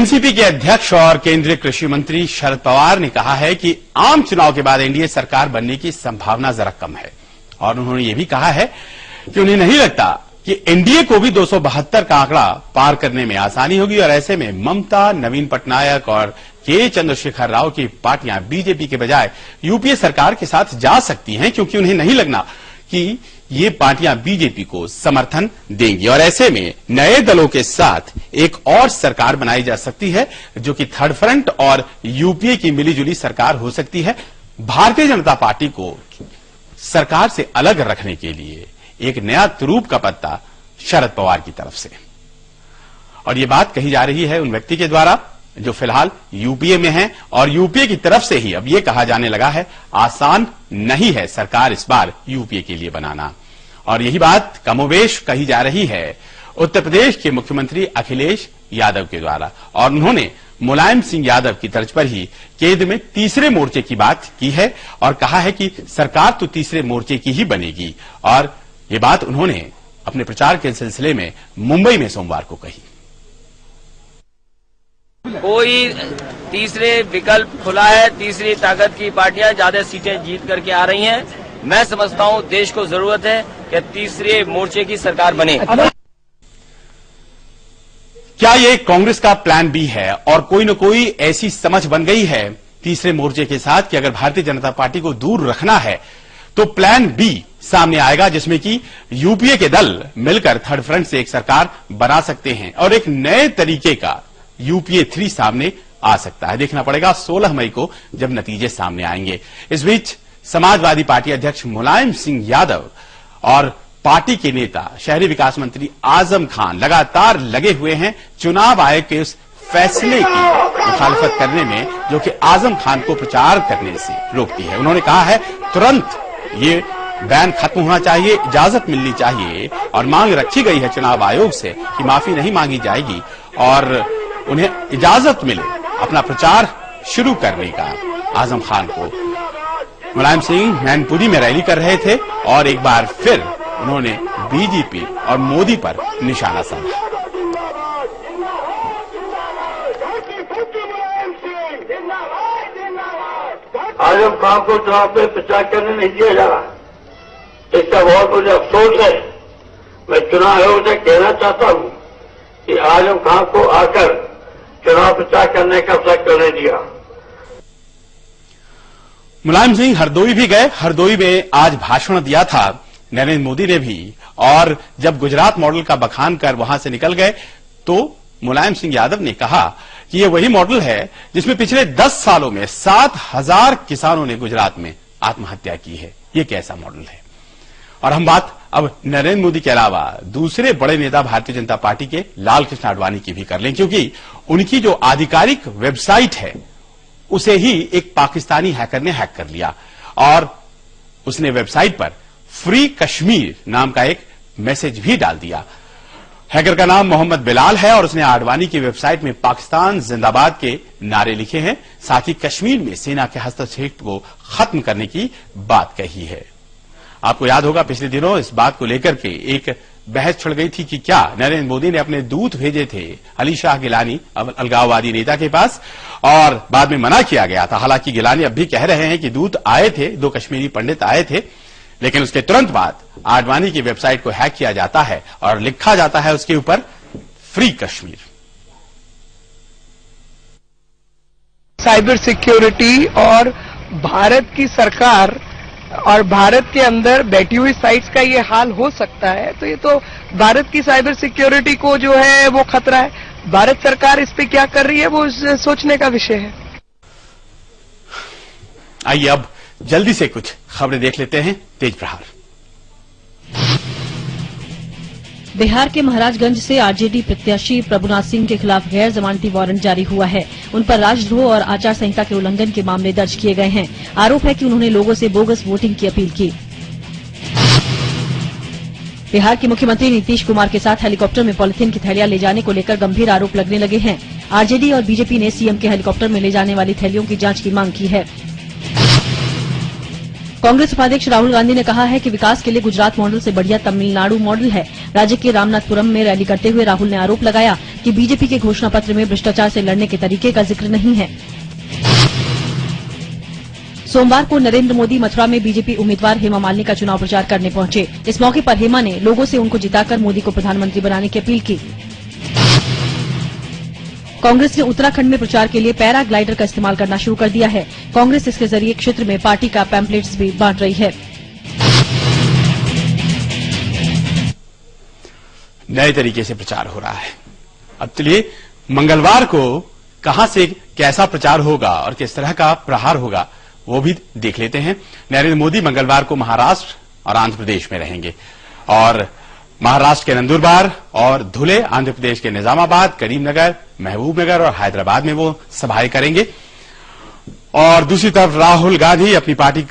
NCP के अध्यक्ष और केंद्रीय कृषि मंत्री शरद पवार ने कहा है कि आम चुनाव के बाद एनडीए सरकार बनने की संभावना जरा कम है और उन्होंने ये भी कहा है कि उन्हें नहीं लगता कि एनडीए को भी 272 का आंकड़ा पार करने में आसानी होगी और ऐसे में ममता, नवीन पटनायक और के चंद्रशेखर राव की पार्टियां बीजेपी के बजाय यूपीए सरकार के साथ जा सकती हैं, क्योंकि उन्हें नहीं लगना कि ये पार्टियां बीजेपी को समर्थन देंगी और ऐसे में नए दलों के साथ एक और सरकार बनाई जा सकती है जो कि थर्ड फ्रंट और यूपीए की मिलीजुली सरकार हो सकती है। भारतीय जनता पार्टी को सरकार से अलग रखने के लिए एक नया तुरूप का पत्ता शरद पवार की तरफ से, और ये बात कही जा रही है उन व्यक्ति के द्वारा जो फिलहाल यूपीए में हैं और यूपीए की तरफ से ही अब ये कहा जाने लगा है आसान नहीं है सरकार इस बार यूपीए के लिए बनाना। और यही बात कमोबेश कही जा रही है उत्तर प्रदेश के मुख्यमंत्री अखिलेश यादव के द्वारा, और उन्होंने मुलायम सिंह यादव की तर्ज पर ही केंद्र में तीसरे मोर्चे की बात की है और कहा है कि सरकार तो तीसरे मोर्चे की ही बनेगी। और ये बात उन्होंने अपने प्रचार के सिलसिले में मुंबई में सोमवार को कही। कोई तीसरे विकल्प खुला है, तीसरी ताकत की पार्टियां ज्यादा सीटें जीत करके आ रही हैं। मैं समझता हूं देश को जरूरत है कि तीसरे मोर्चे की सरकार बने। क्या ये कांग्रेस का प्लान बी है और कोई न कोई ऐसी समझ बन गई है तीसरे मोर्चे के साथ कि अगर भारतीय जनता पार्टी को दूर रखना है तो प्लान बी सामने आएगा, जिसमें कि यूपीए के दल मिलकर थर्ड फ्रंट से एक सरकार बना सकते हैं और एक नए तरीके का यूपीए 3 सामने आ सकता है। देखना पड़ेगा 16 मई को जब नतीजे सामने आएंगे। इस बीच समाजवादी पार्टी अध्यक्ष मुलायम सिंह यादव और पार्टी के नेता शहरी विकास मंत्री आजम खान लगातार लगे हुए हैं चुनाव आयोग के उस फैसले की मुखालफत करने में जो कि आजम खान को प्रचार करने से रोकती है। उन्होंने कहा है तुरंत ये बैन खत्म होना चाहिए, इजाजत मिलनी चाहिए और मांग रखी गई है चुनाव आयोग से कि माफी नहीं मांगी जाएगी और उन्हें इजाजत मिले अपना प्रचार शुरू करने का। आजम खान को मुलायम सिंह मैनपुरी में रैली कर रहे थे और एक बार फिर उन्होंने बीजेपी और मोदी पर निशाना साधा। आजम खान को चुनाव में प्रचार करने नहीं दिया जा रहा, इसका बहुत मुझे अफसोस है। मैं चुनाव आयोग से कहना चाहता हूं कि आजम खान को आकर चुनाव प्रचार करने का अवसर करने दिया। मुलायम सिंह हरदोई भी गए, हरदोई में आज भाषण दिया था नरेंद्र मोदी ने भी, और जब गुजरात मॉडल का बखान कर वहां से निकल गए तो मुलायम सिंह यादव ने कहा कि ये वही मॉडल है जिसमें पिछले 10 सालों में 7,000 किसानों ने गुजरात में आत्महत्या की है। ये कैसा मॉडल है? और हम बात अब नरेंद्र मोदी के अलावा दूसरे बड़े नेता भारतीय जनता पार्टी के लाल कृष्ण आडवाणी की भी कर लें, क्योंकि उनकी जो आधिकारिक वेबसाइट है उसे ही एक पाकिस्तानी हैकर ने हैक कर लिया और उसने वेबसाइट पर फ्री कश्मीर नाम का एक मैसेज भी डाल दिया। हैकर का नाम मोहम्मद बिलाल है और उसने आडवाणी की वेबसाइट में पाकिस्तान जिंदाबाद के नारे लिखे हैं, साथ ही कश्मीर में सेना के हस्तक्षेप को खत्म करने की बात कही है। आपको याद होगा पिछले दिनों इस बात को लेकर के एक बहस छिड़ गई थी कि क्या नरेंद्र मोदी ने अपने दूत भेजे थे अली शाह गिलानी अलगाववादी नेता के पास और बाद में मना किया गया था। हालांकि गिलानी अब भी कह रहे हैं कि दूत आए थे, 2 कश्मीरी पंडित आए थे, लेकिन उसके तुरंत बाद आडवाणी की वेबसाइट को हैक किया जाता है और लिखा जाता है उसके ऊपर फ्री कश्मीर। साइबर सिक्योरिटी और भारत की सरकार और भारत के अंदर बैठी हुई साइट्स का ये हाल हो सकता है, तो ये तो भारत की साइबर सिक्योरिटी को जो है वो खतरा है। भारत सरकार इस पे क्या कर रही है वो सोचने का विषय है। आइए अब जल्दी से कुछ खबरें देख लेते हैं तेज प्रहार। बिहार के महाराजगंज से आरजेडी प्रत्याशी प्रभुनाथ सिंह के खिलाफ गैर जमानती वारंट जारी हुआ है। उन पर राजद्रोह और आचार संहिता के उल्लंघन के मामले दर्ज किए गए हैं। आरोप है कि उन्होंने लोगों से बोगस वोटिंग की अपील की। बिहार के मुख्यमंत्री नीतीश कुमार के साथ हेलीकॉप्टर में पॉलिथीन की थैलियां ले जाने को लेकर गंभीर आरोप लगने लगे हैं। आरजेडी और बीजेपी ने सीएम के हेलीकॉप्टर में ले जाने वाली थैलियों की जांच की मांग की है। कांग्रेस उपाध्यक्ष राहुल गांधी ने कहा है कि विकास के लिए गुजरात मॉडल से बढ़िया तमिलनाडु मॉडल है। राज्य के रामनाथपुरम में रैली करते हुए राहुल ने आरोप लगाया कि बीजेपी के घोषणा पत्र में भ्रष्टाचार से लड़ने के तरीके का जिक्र नहीं है। सोमवार को नरेंद्र मोदी मथुरा में बीजेपी उम्मीदवार हेमा मालिनी का चुनाव प्रचार करने पहुंचे। इस मौके पर हेमा ने लोगों से उनको जिताकर मोदी को प्रधानमंत्री बनाने की अपील की। कांग्रेस ने उत्तराखंड में प्रचार के लिए पैराग्लाइडर का इस्तेमाल करना शुरू कर दिया है। कांग्रेस इसके जरिए क्षेत्र में पार्टी का पैम्पलेट्स भी बांट रही है। नए तरीके से प्रचार हो रहा है। अब चलिए मंगलवार को कहां से कैसा प्रचार होगा और किस तरह का प्रहार होगा वो भी देख लेते हैं। नरेंद्र मोदी मंगलवार को महाराष्ट्र और आंध्र प्रदेश में रहेंगे और महाराष्ट्र के नंदुरबार और धुले, आंध्र प्रदेश के निजामाबाद, करीमनगर, महबूबनगर और हैदराबाद में वो सभाएं करेंगे। और दूसरी तरफ राहुल गांधी अपनी पार्टी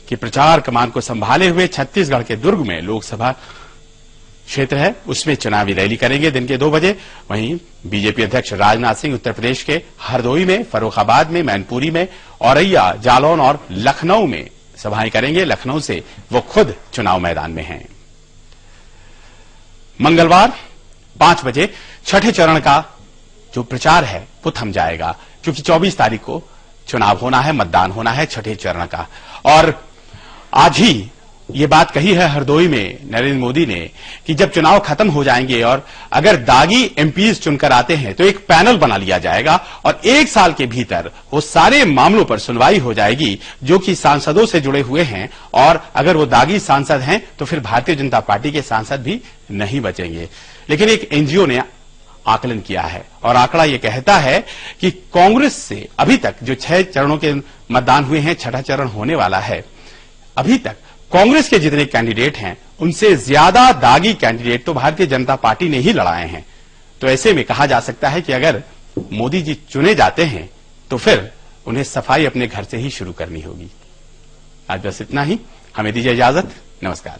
के प्रचार कमान को संभाले हुए छत्तीसगढ़ के दुर्ग में लोकसभा क्षेत्र है उसमें चुनावी रैली करेंगे दिन के 2 बजे। वहीं बीजेपी अध्यक्ष राजनाथ सिंह उत्तर प्रदेश के हरदोई में, फर्रुखाबाद में, मैनपुरी में, औरैया, जालौन और लखनऊ में सभाएं करेंगे। लखनऊ से वो खुद चुनाव मैदान में हैं। मंगलवार 5 बजे छठे चरण का जो प्रचार है वो थम जाएगा क्योंकि 24 तारीख को चुनाव होना है, मतदान होना है छठे चरण का। और आज ही ये बात कही है हरदोई में नरेंद्र मोदी ने कि जब चुनाव खत्म हो जाएंगे और अगर दागी एमपीज चुनकर आते हैं तो एक पैनल बना लिया जाएगा और 1 साल के भीतर वो सारे मामलों पर सुनवाई हो जाएगी जो कि सांसदों से जुड़े हुए हैं। और अगर वो दागी सांसद हैं तो फिर भारतीय जनता पार्टी के सांसद भी नहीं बचेंगे। लेकिन एक एनजीओ ने आकलन किया है और आंकड़ा ये कहता है कि कांग्रेस से अभी तक जो 6 चरणों के मतदान हुए हैं, छठा चरण होने वाला है, अभी तक कांग्रेस के जितने कैंडिडेट हैं उनसे ज्यादा दागी कैंडिडेट तो भारतीय जनता पार्टी ने ही लड़ाए हैं। तो ऐसे में कहा जा सकता है कि अगर मोदी जी चुने जाते हैं तो फिर उन्हें सफाई अपने घर से ही शुरू करनी होगी। आज बस इतना ही, हमें दीजिए इजाजत, नमस्कार।